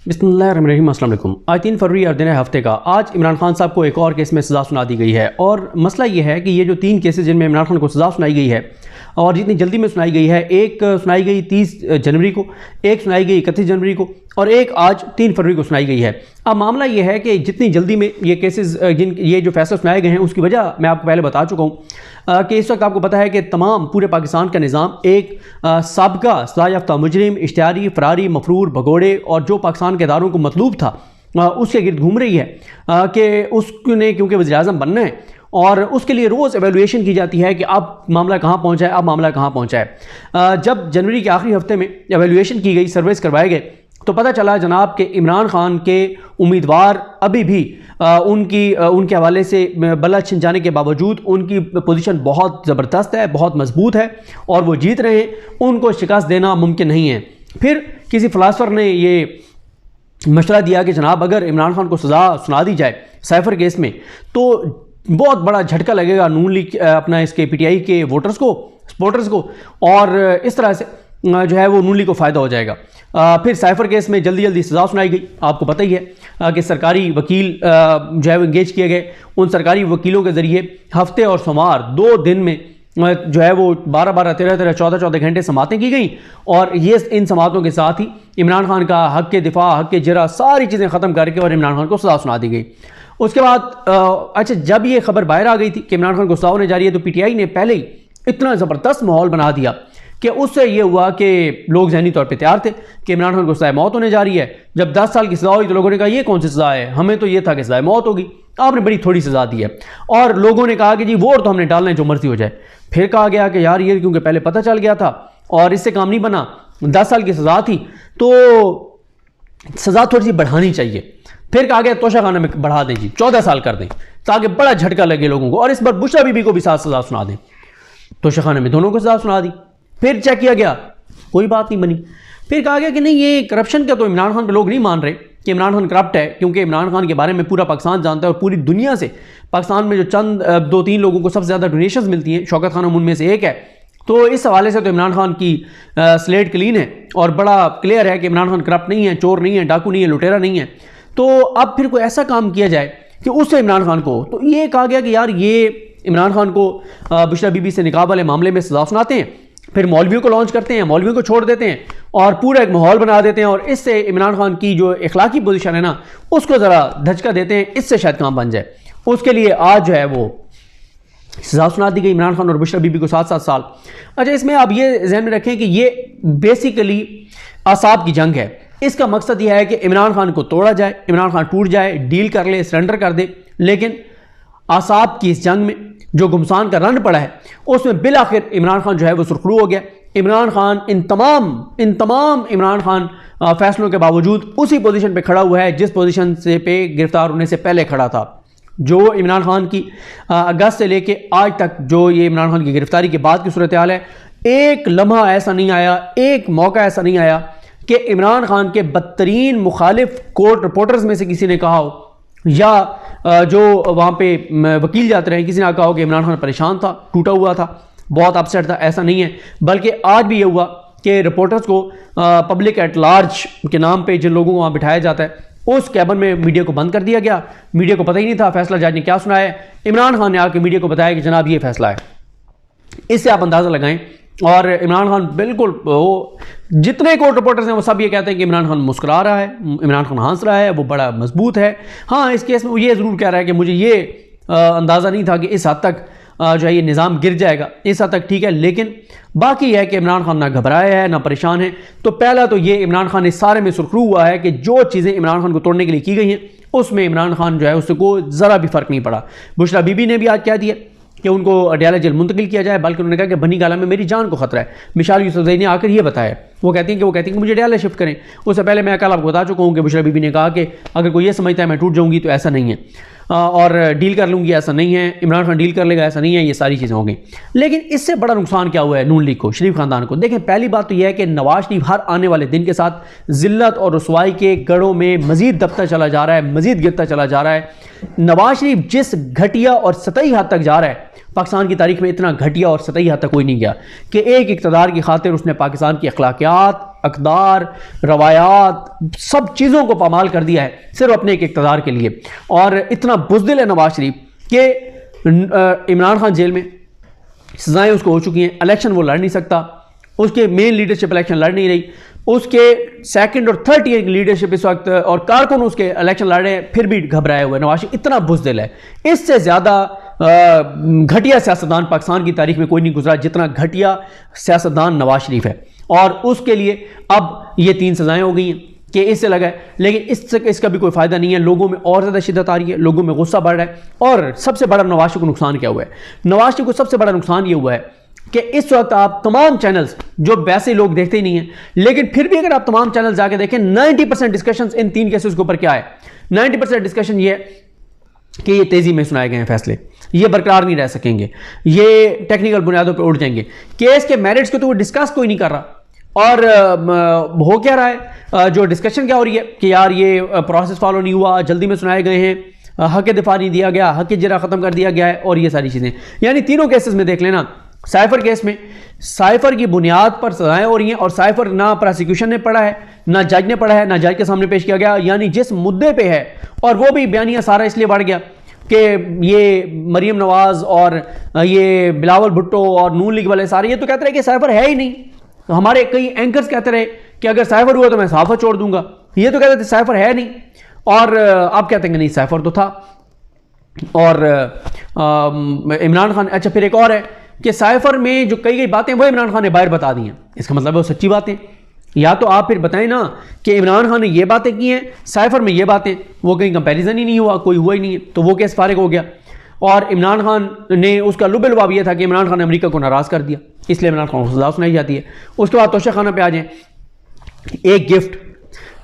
बिस्मिल्लाहिर्रहमानिर्रहीम। अस्सलाम वालेकुम। आज 3 फरवरी और दिन है हफ्ते का। आज इमरान खान साहब को एक और केस में सज़ा सुना दी गई है और मसला ये है कि ये जो 3 केसेस जिनमें इमरान खान को सज़ा सुनाई गई है और जितनी जल्दी में सुनाई गई है, एक सुनाई गई 30 जनवरी को, एक सुनाई गई 31 जनवरी को और एक आज 3 फरवरी को सुनाई गई है। अब मामला ये है कि जितनी जल्दी में ये केसेस ये जो फैसले सुनाए गए हैं उसकी वजह मैं आपको पहले बता चुका हूँ कि इस वक्त आपको पता है कि तमाम पूरे पाकिस्तान का निज़ाम एक साबका सज़ा याफ्ता मुजरिम, इश्तिहारी, फरारी, मफरूर, भगोड़े और जो पाकिस्तान के इदारों को मतलूब था उसके गिर्द घूम रही है कि उसने क्योंकि वज़ीर-ए-आज़म बनना है और उसके लिए रोज़ एवेलुएशन की जाती है कि अब मामला कहाँ पहुँचा है, अब मामला कहाँ पहुँचा है। जब जनवरी के आखिरी हफ्ते में एवेलुएशन की गई, सर्वेस करवाए गए तो पता चला जनाब कि इमरान खान के उम्मीदवार अभी भी उनके हवाले से बल्ला छिन जाने के बावजूद उनकी पोजीशन बहुत ज़बरदस्त है, बहुत मजबूत है और वो जीत रहे हैं, उनको शिकस्त देना मुमकिन नहीं है। फिर किसी फ़िलासफ़र ने ये मशवरा दिया कि जनाब अगर इमरान खान को सज़ा सुना दी जाए साइफ़र केस में तो बहुत बड़ा झटका लगेगा नून लीग अपना इसके PTI के वोटर्स को, सपोर्टर्स को, और इस तरह से जो है वो नून लीग को फ़ायदा हो जाएगा। फिर साइफ़र केस में जल्दी जल्दी सज़ा सुनाई गई। आपको पता ही है कि सरकारी वकील जो है वो इंगेज किए गए। उन सरकारी वकीलों के ज़रिए हफ्ते और सोमवार 2 दिन में जो है वो 12-12, 13-13, 14-14 घंटे समातें की गई और ये इन समातों के साथ ही इमरान खान का हक़ के दिफा, हक़ के जरा सारी चीज़ें ख़त्म करके और इमरान खान को सज़ा सुना दी गई। उसके बाद अच्छा जब ये खबर बाहर आ गई थी कि इमरान खान को सज़ा होने जा रही है तो PTI ने पहले ही इतना ज़बरदस्त माहौल बना दिया कि उससे ये हुआ कि लोग ज़हनी तौर पे तैयार थे कि इमरान खान को सज़ाए मौत होने जा रही है। जब 10 साल की सज़ा हुई तो लोगों ने कहा ये कौन सी सज़ा है, हमें तो ये था कि सज़ाए मौत होगी, आपने बड़ी थोड़ी सज़ा दी है। और लोगों ने कहा कि जी वोट तो हमने डालना है, जो मर्जी हो जाए। फिर कहा गया कि यार ये क्योंकि पहले पता चल गया था और इससे काम नहीं बना, 10 साल की सज़ा थी तो सज़ा थोड़ी सी बढ़ानी चाहिए। फिर कहा गया तोशाखाना में बढ़ा दें जी, 14 साल कर दें ताकि बड़ा झटका लगे लोगों को और इस बार बुशरा बीबी को भी साथ सज़ा सुना दें। तोशाखाना में दोनों को सज़ा सुना दी। फिर चेक किया गया, कोई बात नहीं बनी। फिर कहा गया कि नहीं ये करप्शन का तो इमरान खान पे लोग नहीं मान रहे कि इमरान खान करप्ट है, क्योंकि इमरान खान के बारे में पूरा पाकिस्तान जानता है और पूरी दुनिया से पाकिस्तान में जो चंद 2-3 लोगों को सबसे ज़्यादा डोनेशंस मिलती हैं, शौकत खान उनमें से एक है। तो इस हवाले से तो इमरान खान की स्लेट क्लीन है और बड़ा क्लियर है कि इमरान खान करप्ट नहीं है, चोर नहीं है, डाकू नहीं है, लुटेरा नहीं है। तो अब फिर कोई ऐसा काम किया जाए कि उससे इमरान खान को, तो ये कहा गया कि यार ये इमरान खान को बुशरा बीबी से निकाह वाले मामले में सज़ा सुनाते हैं, फिर मौलवियों को लॉन्च करते हैं, मौलवियों को छोड़ देते हैं और पूरा एक माहौल बना देते हैं और इससे इमरान खान की जो इखलाकी पोजीशन है ना उसको ज़रा धचका देते हैं, इससे शायद काम बन जाए। उसके लिए आज जो है वो सज़ा सुना दी गई इमरान खान और बुशरा बीबी को 7-7 साल। अच्छा, इसमें आप ये ध्यान में रखें कि ये बेसिकली आसाब की जंग है। इसका मकसद यह है कि इमरान खान को तोड़ा जाए, इमरान खान टूट जाए, डील कर ले, सरेंडर कर दे। लेकिन आसाब की इस जंग में जो घुमसान का रन पड़ा है उसमें बिल आखिर इमरान खान जो है वो सुरखरू हो गया। इमरान खान इन तमाम इमरान खान फैसलों के बावजूद उसी पोजीशन पे खड़ा हुआ है जिस पोजीशन से पे गिरफ्तार होने से पहले खड़ा था। जो इमरान खान की अगस्त से लेके आज तक जो ये इमरान खान की गिरफ्तारी के बाद की सूरत हाल है, एक लम्हा ऐसा नहीं आया, एक मौका ऐसा नहीं आया कि इमरान खान के बदतरीन मुखालिफ कोर्ट रिपोर्टर्स में से किसी ने कहा हो या जो वहाँ पे वकील जाते रहे किसी ने कहा हो कि इमरान खान परेशान था, टूटा हुआ था, बहुत अपसेट था। ऐसा नहीं है, बल्कि आज भी ये हुआ कि रिपोर्टर्स को पब्लिक एट लार्ज के नाम पे जिन लोगों को वहाँ बिठाया जाता है उस कैबिन में मीडिया को बंद कर दिया गया। मीडिया को पता ही नहीं था फैसला जज ने क्या सुनाया है। इमरान खान ने आके मीडिया को बताया कि जनाब ये फैसला है। इससे आप अंदाज़ा लगाएं। और इमरान खान बिल्कुल, वो जितने कोर्ट रिपोर्टर्स हैं वो सब ये कहते हैं कि इमरान खान मुस्कुरा रहा है, इमरान खान हंस रहा है, वो बड़ा मजबूत है। हाँ, इस केस में वो ये ज़रूर कह रहा है कि मुझे ये अंदाज़ा नहीं था कि इस हद तक जो है ये निज़ाम गिर जाएगा, इस हद तक ठीक है। लेकिन बाकी है कि इमरान खान ना घबराया है ना परेशान है। तो पहला तो ये इमरान खान इस सारे में सुरखरू हुआ है कि जो चीज़ें इमरान खान को तोड़ने के लिए की गई हैं उसमें इमरान खान जो है उसको ज़रा भी फ़र्क नहीं पड़ा। बुशरा बीबी ने भी आज कह दिया कि उनको अडयाला जेल मुंतकिल किया जाए, बल्कि उन्होंने कहा कि बनी गाला में मेरी जान को खतरा है। मिसाल यूसुफजई ने आकर ये बताया, वो कहती हैं कि मुझे अडयाला शिफ्ट करें। उससे पहले मैं कल आपको बता चुका हूँ कि बुशरा बीबी ने कहा कि अगर कोई ये समझता है मैं टूट जाऊँगी तो ऐसा नहीं है, और डील कर लूँगी ऐसा नहीं है, इमरान खान डील कर लेगा ऐसा नहीं है, ये सारी चीज़ें हो गई। लेकिन इससे बड़ा नुकसान क्या हुआ है नून लीग को, शरीफ खानदान को। देखें, पहली बात तो यह है कि नवाज शरीफ हर आने वाले दिन के साथ जिल्लत और रसवाई के गढ़ों में मजीद दबता चला जा रहा है, मजीद गिरता चला जा रहा है। नवाज शरीफ जिस घटिया और सतही हद तक जा रहा है, पाकिस्तान की तारीख में इतना घटिया और सतही हद तक कोई नहीं गया कि एक इक़्तिदार की खातिर उसने पाकिस्तान की अखलाकियात, अकदार, रवायात, सब चीज़ों को पामाल कर दिया है सिर्फ अपने एक इक़्तिदार के लिए। और इतना बुज़दिल है नवाज शरीफ कि इमरान खान जेल में, सजाएं उसको हो चुकी हैं, इलेक्शन वो लड़ नहीं सकता, उसके मेन लीडरशिप इलेक्शन लड़ नहीं रही, उसके सेकंड और थर्ड ईयर की लीडरशिप इस वक्त और कारकुन उसके इलेक्शन लड़ रहे हैं, फिर भी घबराए हुए। नवाज शरीफ इतना बुज़दिल है, इससे ज़्यादा घटिया सियासतदान पाकिस्तान की तारीख में कोई नहीं गुजरा जितना घटिया सियासतदान नवाज शरीफ है। और उसके लिए अब ये 3 सजाएं हो गई हैं कि इससे लगा है, लेकिन इसका भी कोई फ़ायदा नहीं है। लोगों में और ज़्यादा शिद्दत आ रही है, लोगों में गुस्सा बढ़ रहा है। और सबसे बड़ा नवाज शरीफ को नुकसान क्या हुआ है? नवाज शरीफ को सबसे बड़ा नुकसान ये हुआ है कि इस वक्त आप तमाम चैनल्स, जो वैसे लोग देखते ही नहीं हैं, लेकिन फिर भी अगर आप तमाम चैनल जाके देखें, 90% डिस्कशन इन 3 केसेस के ऊपर क्या है? 90% डिस्कशन ये है कि ये तेज़ी में सुनाए गए हैं फैसले, ये बरकरार नहीं रह सकेंगे, ये टेक्निकल बुनियादों पर उठ जाएंगे। केस के मेरिट्स को तो वो डिस्कस कोई नहीं कर रहा। और हो क्या रहा है, जो डिस्कशन क्या हो रही है कि यार ये प्रोसेस फॉलो नहीं हुआ, जल्दी में सुनाए गए हैं, हक दिफा नहीं दिया गया, हक जरा ख़त्म कर दिया गया है, और ये सारी चीज़ें। यानी तीनों केसेस में देख लेना, साइफर केस में साइफर की बुनियाद पर सजाएं हो रही हैं, और साइफर ना प्रोसिक्यूशन ने पढ़ा है, ना जज ने पढ़ा है, ना जज के सामने पेश किया गया। यानी जिस मुद्दे पे है, और वो भी बयानिया सारा इसलिए बढ़ गया कि ये मरीम नवाज और ये बिलावल भुट्टो और नून लीग वाले सारे ये तो कहते रहे कि साइफर है ही नहीं। तो हमारे कई एंकर्स कहते रहे कि अगर साइफर हुआ तो मैं साफा छोड़ दूंगा, ये तो कहते थे साइफर है नहीं, और आप कहते हैं नहीं साइफर तो था। और इमरान खान, अच्छा फिर एक और है कि साइफर में जो कई बातें वो इमरान खान ने बाहर बता दी हैं, इसका मतलब है वो सच्ची बातें। या तो आप फिर बताएं ना कि इमरान खान ने ये बातें की हैं, साइफर में ये बातें, वो कहीं कंपैरिजन ही नहीं हुआ, कोई हुआ ही नहीं है, तो वो केस फारिग हो गया। और इमरान खान ने, उसका लुब लुबाब ये था कि इमरान खान ने अमेरिका को नाराज़ कर दिया, इसलिए इमरान खान को सजा सुनाई जाती है। उसके बाद तोशा खाना पे आ जाए, एक गिफ्ट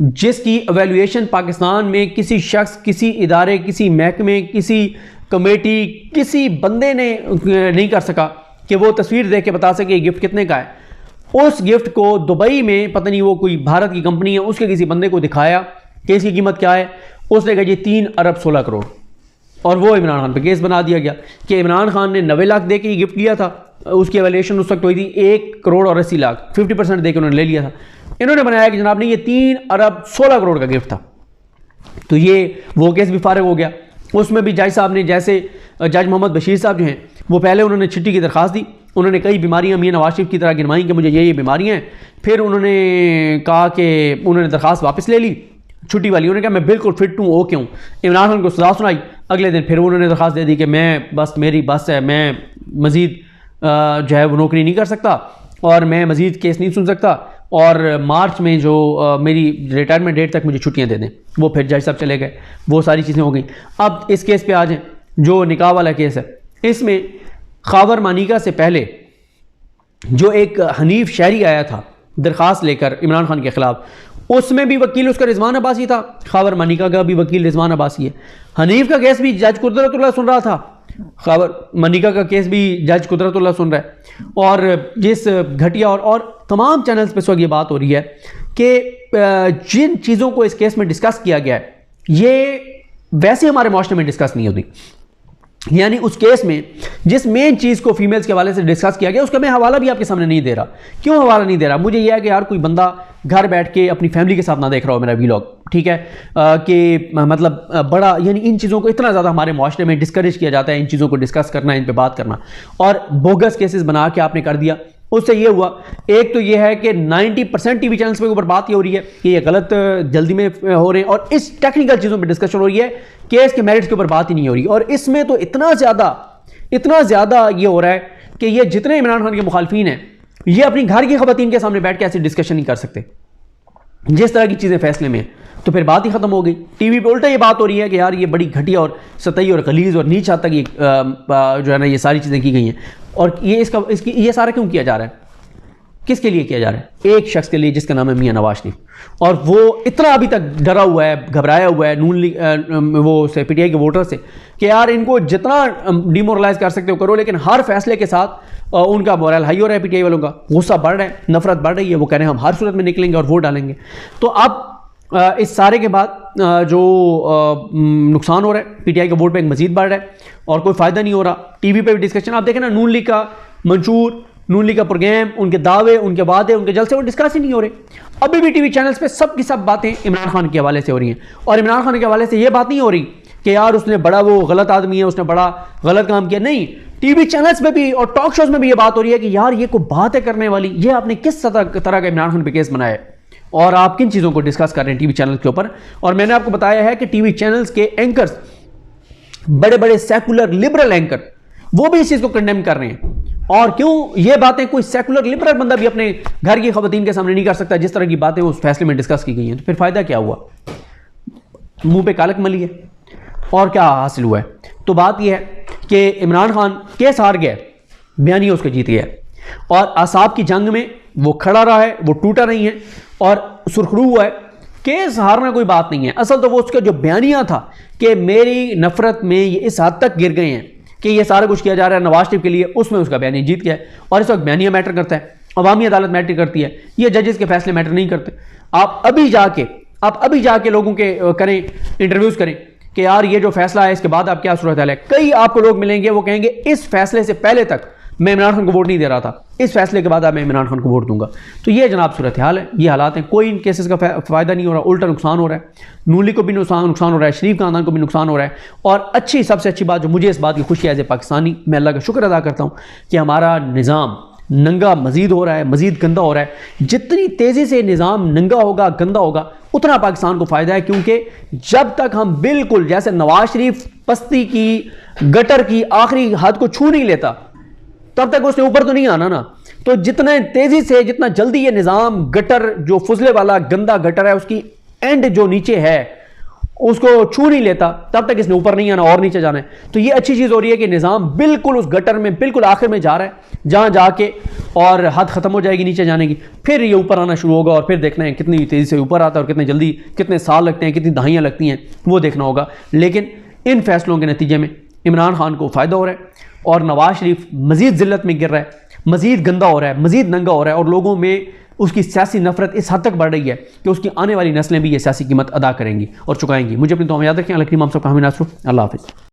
जिसकी एवेल्यूएशन पाकिस्तान में किसी शख्स, किसी इदारे, किसी महकमे, किसी कमेटी, किसी बंदे ने नहीं कर सका कि वो तस्वीर देख के बता सके ये गिफ्ट कितने का है। उस गिफ्ट को दुबई में पता नहीं वो कोई भारत की कंपनी है, उसके किसी बंदे को दिखाया कि इसकी कीमत क्या है, उसने कहा जी 3 अरब 16 करोड़, और वो इमरान खान पे केस बना दिया गया कि इमरान खान ने 90 लाख दे के ये गिफ्ट लिया था, उसकी एवेल्यूएशन उस वक्त हुई थी 1 करोड़ और 80 लाख, 50% दे के उन्होंने ले लिया था। इन्होंने बनाया कि जनाब ने ये 3 अरब 16 करोड़ का गिफ्ट था। तो ये वो केस भी फारिग हो गया। उसमें भी जज साहब ने, जैसे जज मोहम्मद बशीर साहब जो हैं, वो पहले उन्होंने चिट्ठी की दरख्वास्त दी, उन्होंने कई बीमारियां मियां नवाज शरीफ की तरह गिनवाई कि मुझे ये बीमारियां हैं। फिर उन्होंने कहा कि उन्होंने दरख्वास्त वापस ले ली, छुट्टी वाली, उन्होंने कहा मैं बिल्कुल फिट हूँ, ओके हूँ। इमरान खान को सजा सुनाई, अगले दिन फिर उन्होंने दरख्वास्त दे दी कि मैं बस, मेरी बस है, मैं मज़ीद जो है वो नौकरी नहीं कर सकता और मैं मज़ीद केस नहीं सुन सकता, और मार्च में जो मेरी रिटायरमेंट डेट तक मुझे छुट्टियां दे दें। वो फिर जज साहब चले गए, वो सारी चीज़ें हो गई। अब इस केस पे आ जाएं, जो निकाह वाला केस है, इसमें खावर मानिका से पहले जो एक हनीफ शहरी आया था दरख्वास्त लेकर इमरान खान के ख़िलाफ़, उसमें भी वकील उसका रिजवान अब्बासी था, खावर मानिका का भी वकील रिजवान अब्बासी है। हनीफ का केस भी जज कुदरतुल्लाह सुन रहा था, खावर मानिका का केस भी जज कुदरतुल्लाह सुन रहा है। और जिस घटिया और तमाम चैनल्स पे इस वक्त ये बात हो रही है कि जिन चीज़ों को इस केस में डिस्कस किया गया है, ये वैसे हमारे माशरे में डिस्कस नहीं होती। यानी उस केस में जिस मेन चीज़ को फीमेल्स के हवाले से डिस्कस किया गया, उसका मैं हवाला भी आपके सामने नहीं दे रहा। क्यों हवाला नहीं दे रहा? मुझे यह है कि यार कोई बंदा घर बैठ के अपनी फैमिली के साथ ना देख रहा हो मेरा वीलॉग, ठीक है, कि मतलब बड़ा, यानी इन चीज़ों को इतना ज़्यादा हमारे माशरे में डिस्करेज किया जाता है, इन चीज़ों को डिस्कस करना, इन पर बात करना, और बोगस केसेस बना के आपने कर दिया। उससे ये हुआ, एक तो ये है कि 90% टीवी चैनल्स के ऊपर बात ये हो रही है कि ये गलत जल्दी में हो रहे हैं, और इस टेक्निकल चीज़ों पे डिस्कशन हो रही है, केस के मेरिट्स के ऊपर बात ही नहीं हो रही। और इसमें तो इतना ज़्यादा ये हो रहा है कि ये जितने इमरान खान के मुखालफीन हैं, ये अपनी घर की ख़वातीन के सामने बैठ के ऐसे डिस्कशन नहीं कर सकते जिस तरह की चीज़ें फैसले में, तो फिर बात ही ख़त्म हो गई। टीवी पे उल्टा ये बात हो रही है कि यार ये बड़ी घटिया और सतही और गलीज़ और नीच हद तक ये जो है ना ये सारी चीज़ें की गई हैं। और ये सारा क्यों किया जा रहा है? किसके लिए किया जा रहा है? एक शख्स के लिए जिसका नाम है मियां नवाज शरीफ, और वो इतना अभी तक डरा हुआ है, घबराया हुआ है नून लीग वो से पीटीआई के वोटर से कि यार इनको जितना डिमोरलाइज कर सकते हो करो, लेकिन हर फैसले के साथ उनका मोरल हाई हो रहा है, पीटीआई वालों का गुस्सा बढ़ रहा है, नफरत बढ़ रही है। वो कह रहे हैं हम हर सूरत में निकलेंगे और वोट डालेंगे। तो अब इस सारे के बाद जो नुकसान हो रहा है, पीटीआई का वोट बैंक मजीद बढ़ रहा है और कोई फ़ायदा नहीं हो रहा। टीवी पे भी डिस्कशन आप देखें ना, नून लीग का मंशूर नून लीग का प्रोग्राम, उनके दावे, उनके वादे, उनके जलसे वो डिस्कस ही नहीं हो रहे। अभी भी टीवी चैनल्स पे सब की सब बातें इमरान खान के हवाले से हो रही हैं, और इमरान खान के हवाले से ये बात नहीं हो रही कि यार उसने बड़ा वो गलत आदमी है, उसने बड़ा गलत काम किया। नहीं, टीवी चैनल्स पे भी और टॉक शोज में भी ये बात हो रही है कि यार ये कोई बात है करने वाली, ये आपने किस तरह का इमरान खान पे केस बनाया है और आप किन चीज़ों को डिस्कस कर रहे हैं टीवी चैनल के ऊपर। और मैंने आपको बताया है कि टीवी चैनल्स के एंकर्स, बड़े बड़े सेकुलर लिबरल एंकर, वो भी इस चीज़ को कंडेम कर रहे हैं। और क्यों ये बातें कोई सेकुलर लिबरल बंदा भी अपने घर की खवातीन के सामने नहीं कर सकता, जिस तरह की बातें उस फैसले में डिस्कस की गई हैं, तो फिर फायदा क्या हुआ? मुंह पे कालक मली है और क्या हासिल हुआ है? तो बात यह है कि इमरान खान केस हार गया, बयानी उसके जीत गया, और असाब की जंग में वो खड़ा रहा है, वो टूटा नहीं है और सुरखरू हुआ है। केस हारना कोई बात नहीं है, असल तो वो उसका जो बयानिया था कि मेरी नफरत में ये इस हद तक गिर गए हैं कि ये सारा कुछ किया जा रहा है नवाज शरीफ के लिए, उसमें उसका बयानिया जीत गया है। और इस वक्त बयानिया मैटर करता है, अवामी अदालत मैटर करती है, ये जजेस के फैसले मैटर नहीं करते। आप अभी जाके लोगों के करें, इंटरव्यूज करें कि यार ये जो फैसला है इसके बाद आप क्या सूरत हाल है। कई आपको लोग मिलेंगे वो कहेंगे इस फैसले से पहले तक मैं इमरान खान को वोट नहीं दे रहा था, इस फैसले के बाद मैं इमरान खान को वोट दूंगा। तो ये जनाब सूरत हाल है, ये हालात हैं। कोई इन केसेस का फ़ायदा नहीं हो रहा, उल्टा नुकसान हो रहा है। नून लीग को भी नुकसान हो रहा है, शरीफ खानदान को भी नुकसान हो रहा है। और सबसे अच्छी बात जो मुझे इस बात की खुशी है एज ए पाकिस्तानी, मैं अल्लाह का शुक्र अदा करता हूँ कि हमारा निज़ाम नंगा मज़ीद हो रहा है, मज़ीद गंदा हो रहा है। जितनी तेज़ी से निज़ाम नंगा होगा, गंदा होगा, उतना पाकिस्तान को फ़ायदा है। क्योंकि जब तक हम बिल्कुल जैसे नवाज शरीफ पस्ती की, गटर की आखिरी हद को छू नहीं लेता, तब तक उसने ऊपर तो नहीं आना ना। तो जितना तेज़ी से, जितना जल्दी ये निज़ाम गटर, जो फुजले वाला गंदा गटर है, उसकी एंड जो नीचे है उसको छू नहीं लेता, तब तक इसने ऊपर नहीं आना और नीचे जाना है। तो ये अच्छी चीज़ हो रही है कि निज़ाम बिल्कुल उस गटर में बिल्कुल आखिर में जा रहा है, जहाँ जाके और हद ख़त्म हो जाएगी नीचे जाने की, फिर ये ऊपर आना शुरू होगा। और फिर देखना है कितनी तेज़ी से ऊपर आता है और कितने जल्दी, कितने साल लगते हैं, कितनी दहाइयाँ लगती हैं, वो देखना होगा। लेकिन इन फैसलों के नतीजे में इमरान खान को फ़ायदा हो रहा है और नवाज शरीफ मज़ीद ज़िल्लत में गिर रहा है, मज़ीद गंदा हो रहा है, मज़ीद नंगा हो रहा है। और लोगों में उसकी सियासी नफरत इस हद तक बढ़ रही है कि उसकी आने वाली नस्लें भी ये सियासी कीमत अदा करेंगी और चुकाएंगी। मुझे अपनी दुआ में याद रखें। अल्लाह करीम हम सबका हामी नासर। अल्लाह हाफ़िज़।